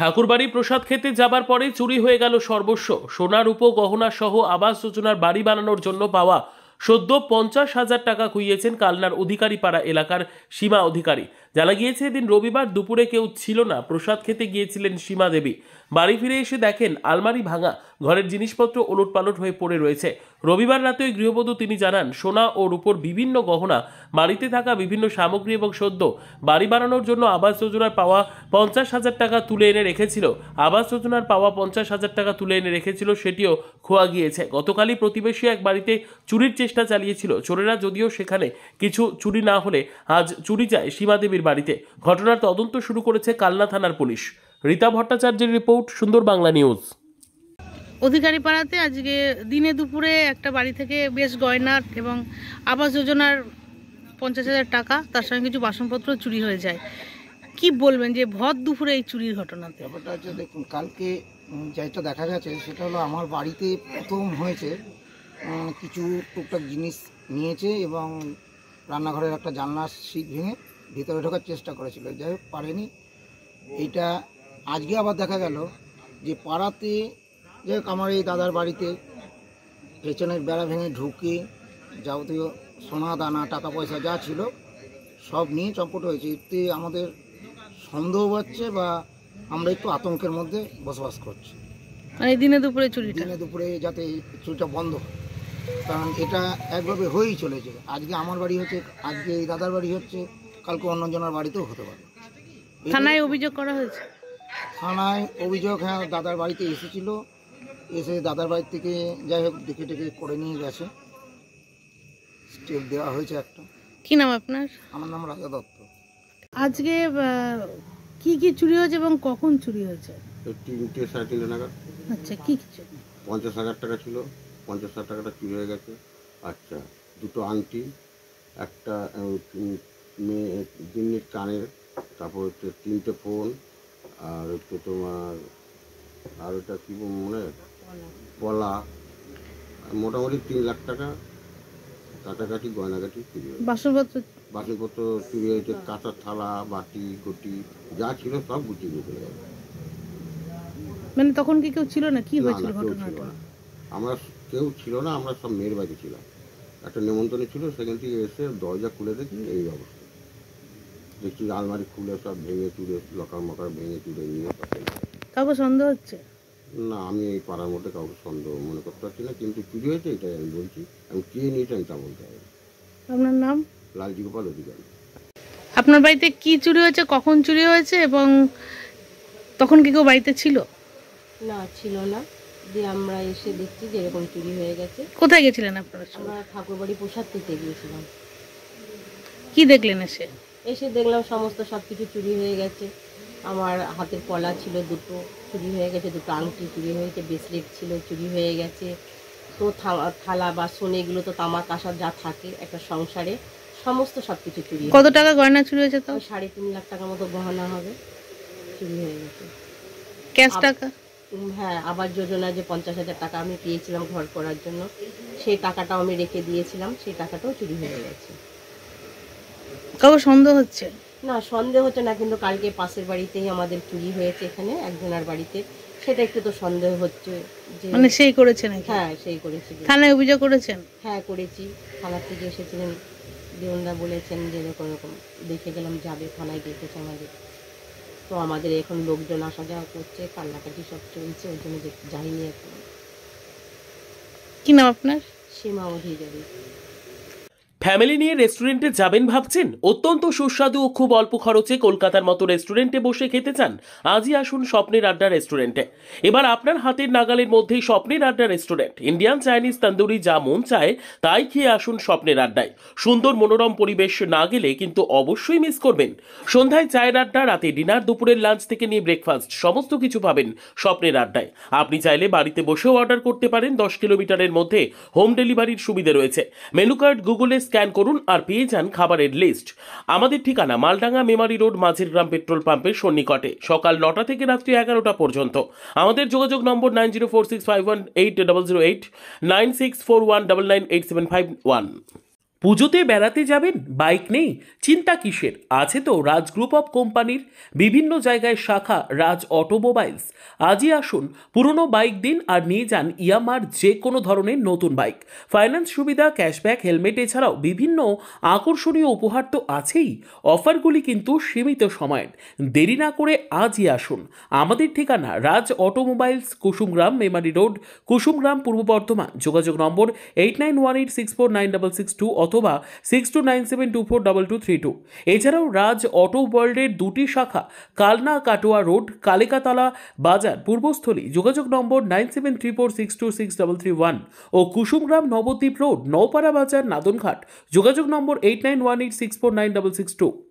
ঠাকুরবাড়ি প্রসাদ খেতে যাবার পরে চুরি হয়ে গেল সর্বস্ব। সোনা রূপো গহনা সহ আবাস যোজনার বাড়ি বানানোর জন্য পাওয়া সদ্য 50,000 টাকা খুইয়েছেন কালনার অধিকারীপাড়া এলাকার সীমা অধিকারী। জানা গিয়েছে এদিন রবিবার দুপুরে কেউ ছিল না, প্রসাদ খেতে গিয়েছিলেন সীমা দেবী। বাড়ি ফিরে এসে দেখেন আলমারি ভাঙা, ঘরের জিনিসপত্র ওলটপালট হয়ে পড়ে রয়েছে। রবিবার রাতে ওই গৃহবধূ তিনি জানান, সোনা ও রূপোর বিভিন্ন গহনা, বাড়িতে থাকা বিভিন্ন সামগ্রী এবং সদ্য বাড়ি বানানোর জন্য আবাস যোজনার পাওয়া 50,000 টাকা তুলে এনে রেখেছিল। আবাস যোজনার পাওয়া 50,000 টাকা তুলে এনে রেখেছিল, সেটিও খোয়া গিয়েছে। গতকালই প্রতিবেশী এক বাড়িতে চুরির চেষ্টা চালিয়েছিল। চোরেরা যদিও সেখানে কিছু চুরি না হলে আজ চুরি যায় সীমা দেবীর বাড়িতে। ঘটনার তদন্ত শুরু করেছে কালনা থানার পুলিশ। রীতা ভট্টাচার্যের রিপোর্ট, সুন্দর বাংলা নিউজ। অধিকারীপাড়াতে আজকে দিনে দুপুরে একটা বাড়ি থেকে বেশ গয়নার এবং আবাস যোজনার 50,000 টাকা, তার সঙ্গে কিছু বাসনপত্র চুরি হয়ে যায়। কি বলবেন যে ভর দুপুরে এই চুরির ঘটনাতে? ব্যাপারটা হচ্ছে, দেখুন, কালকে যেটা দেখা গেছে সেটা হলো আমার বাড়িতে প্রথম হয়েছে। কিছু টুকটাক জিনিস নিয়েছে এবং রান্নাঘরের একটা জানলার শিক ভেঙে ভিতরে ঢোকার চেষ্টা করেছিল, যাই হোক পারেনি। এইটা আজকে আবার দেখা গেল যে পাড়াতে, যাই হোক আমার এই দাদার বাড়িতে পেছনের বেড়া ভেঙে ঢুকে যাবতীয় সোনা দানা টাকা পয়সা যা ছিল সব নিয়ে চম্পট হয়েছে। এতে আমাদের সন্দেহ হচ্ছে বা আমরা একটু আতঙ্কের মধ্যে বসবাস করছি। মানে দিনে দুপুরে চুরি, দিনে দুপুরে যাতে চুরিটা বন্ধ হয়, কারণ এটা একভাবে হয়েই চলেছে। আজকে আমার বাড়ি হচ্ছে, আজকে এই দাদার বাড়ি হচ্ছে, কালকে অন্যজনের বাড়িতেও হতে পারে। থানায় অভিযোগ করা হয়েছে? থানায় অভিযোগ, হ্যাঁ, দাদার বাড়িতে এসেছিল, এসে দাদার বাড়ি থেকে যাই হোক দেখে টেকে করে নিয়ে গেছে। স্টেপ দেওয়া হয়েছে একটা। কি নাম আপনার? আমার নাম রাজা দত্ত। আজকে কি কি চুরি হয়েছে এবং কখন চুরি হয়েছে? 3টে, 3:30 নাগাদ। আচ্ছা, কি কিছু? 50,000 টাকা ছিল, 50,000 টাকাটা চুরি হয়ে গেছে। আচ্ছা, 2টো আংটি, একটা মেয়ে জিন্নির কানের, তারপর হচ্ছে 3টে ফোন, আর হচ্ছে তোমার আর ওটা কী মনে পলা, মোটামুটি 3 লাখ টাকা কাটাকাটি গয়নাগাটি চুরি হয়েছে। বাসনপত্র চুরি হয়েছে, কাঁচা থালা, বাটি ঘটি যা ছিল সব গুছিয়ে নিয়ে চলে গেছে। মানে তখন কি কেউ ছিল না? কি হয়েছিল ঘটনাটা? আমরা কেউ ছিল না, আমরা সব মেয়ের বাড়ি ছিলাম। একটা নেমন্তন্ন ছিল, সেখান থেকে এসে দরজা খুলে দেখি এই অবস্থা। দেখছি আলমারি খুলে সব ভেঙে চুরে, লকার মকার ভেঙে চুরে নিয়ে। কাউকে সন্দেহ হচ্ছে? না, আমি এই পাড়ার মধ্যে কাউকে সন্দেহ মনে করতে পারছি না, কিন্তু চুরি হয়েছে এটাই আমি বলছি। আমি কে নিয়েছি আমি তা বলতে হবে। আপনার নাম? লালজি গোপাল অধিকারী। আপনার বাড়িতে কি চুরি হয়েছে, কখন চুরি হয়েছে এবং তখন কি কেউ বাড়িতে ছিল? না, ছিল না। যে আমরা এসে দেখছি যে এরকম চুরি হয়ে গেছে। কোথায় গেছিলেন আপনারা? আমরা ঠাকুরবাড়ি প্রসাদ খেতে গিয়েছিলাম। কি দেখলেন এসে? এসে দেখলাম সমস্ত সব কিছু চুরি হয়ে গেছে। আমার হাতের পলা ছিল 2টো চুরি হয়ে গেছে, 2টো আংটি চুরি হয়েছে, ব্রেসলেট ছিল চুরি হয়ে গেছে। তো থালা বাসন এগুলো তো তামাক কাঁসার যা থাকে একটা সংসারে, সমস্ত সব কিছু চুরি। কত টাকা গয়না চুরি হয়েছে? তো 3.5 লাখ টাকার মতো গহনা হবে, চুরি হয়ে গেছে। ক্যাশ টাকা? হ্যাঁ, আবাস যোজনা যে 50,000 টাকা আমি পেয়েছিলাম ঘর করার জন্য, সেই টাকাটাও আমি রেখে দিয়েছিলাম, সেই টাকাটাও চুরি হয়ে গেছে। কাউকে সন্দেহ হচ্ছে? না, সন্দেহ হচ্ছে না, কিন্তু কালকে পাশের বাড়িতেই আমাদের চুরি হয়েছে, এখানে একজনের বাড়িতে, সেটা একটু তো সন্দেহ হচ্ছে যে মানে সেই করেছে নাকি? হ্যাঁ, সেই করেছে। থানায় অভিযোগ করেছেন? হ্যাঁ, করেছি। থানা থেকে এসেছিলেন, দেওয়ানদা বলেছেন যে এরকম এরকম দেখে গেলাম, যাবে, থানায় দেখেছে আমাদের। তো আমাদের এখন লোকজন আসা যাওয়া করছে, কান্নাকাটি সব চলছে, ওই জন্য যাইনি এখন। কি নাম আপনার? সীমা অধিকারী। ফ্যামিলি নিয়ে রেস্টুরেন্টে যাবেন ভাবছেন? অত্যন্ত সুস্বাদু ও খুব অল্প খরচে কলকাতার মতো রেস্টুরেন্টে বসে খেতে চান? আজই আসুন স্বপ্নের আড্ডা রেস্টুরেন্টে। এবার আপনার হাতের নাগালের মধ্যেই স্বপ্নের আড্ডা রেস্টুরেন্ট। ইন্ডিয়ান, চাইনিজ, তন্দুরি যা মন চায় তাই খেয়ে আসুন স্বপ্নের আড্ডায়। সুন্দর মনোরম পরিবেশ না গেলে কিন্তু অবশ্যই মিস করবেন। সন্ধ্যায় চায়ের আড্ডা, রাতে ডিনার, দুপুরের লাঞ্চ থেকে নিয়ে ব্রেকফাস্ট সমস্ত কিছু পাবেন স্বপ্নের আড্ডায়। আপনি চাইলে বাড়িতে বসেও অর্ডার করতে পারেন। 10 কিলোমিটারের মধ্যে হোম ডেলিভারির সুবিধা রয়েছে। মেনু কার্ড গুগলে স্ক্যান করুন আর পেয়ে যান খাবারের লিস্ট। আমাদের ঠিকানা মালডাঙ্গা মেমারি রোড, মাঝের গ্রাম পেট্রোল পাম্পের সন্নিকটে। সকাল 9টা থেকে রাত্রি 11টা পর্যন্ত। আমাদের যোগাযোগ নম্বর 9046518008, 9641998751। পুজোতে বেড়াতে যাবেন, বাইক নেই, চিন্তা কিসের? আছে তো রাজ গ্রুপ অফ কোম্পানির বিভিন্ন জায়গায় শাখা রাজ অটোমোবাইলস। আজই আসুন, পুরনো বাইক দিন আর নিয়ে যান ইয়ামার যে কোনো ধরনের নতুন বাইক। ফাইন্যান্স সুবিধা, ক্যাশব্যাক, হেলমেট এছাড়াও বিভিন্ন আকর্ষণীয় উপহার তো আছেই। অফারগুলি কিন্তু সীমিত সময়ের। দেরি না করে আজই আসুন। আমাদের ঠিকানা রাজ অটোমোবাইলস, কুসুমগ্রাম, মেমারি রোড, কুসুমগ্রাম, পূর্ব বর্ধমান। যোগাযোগ নম্বর 8918649662 অথবা 6297242232। এছাড়াও রাজ অটো ওয়ার্ল্ডের দুটি শাখা কালনা কাটোয়া রোড, কালিকাতলা বাজার, পূর্বস্থলী। যোগাযোগ নম্বর 9734626331 ও কুসুমগ্রাম নবদ্বীপ রোড, নওপাড়া বাজার, নাদনঘাট। যোগাযোগ নম্বর 8918649662।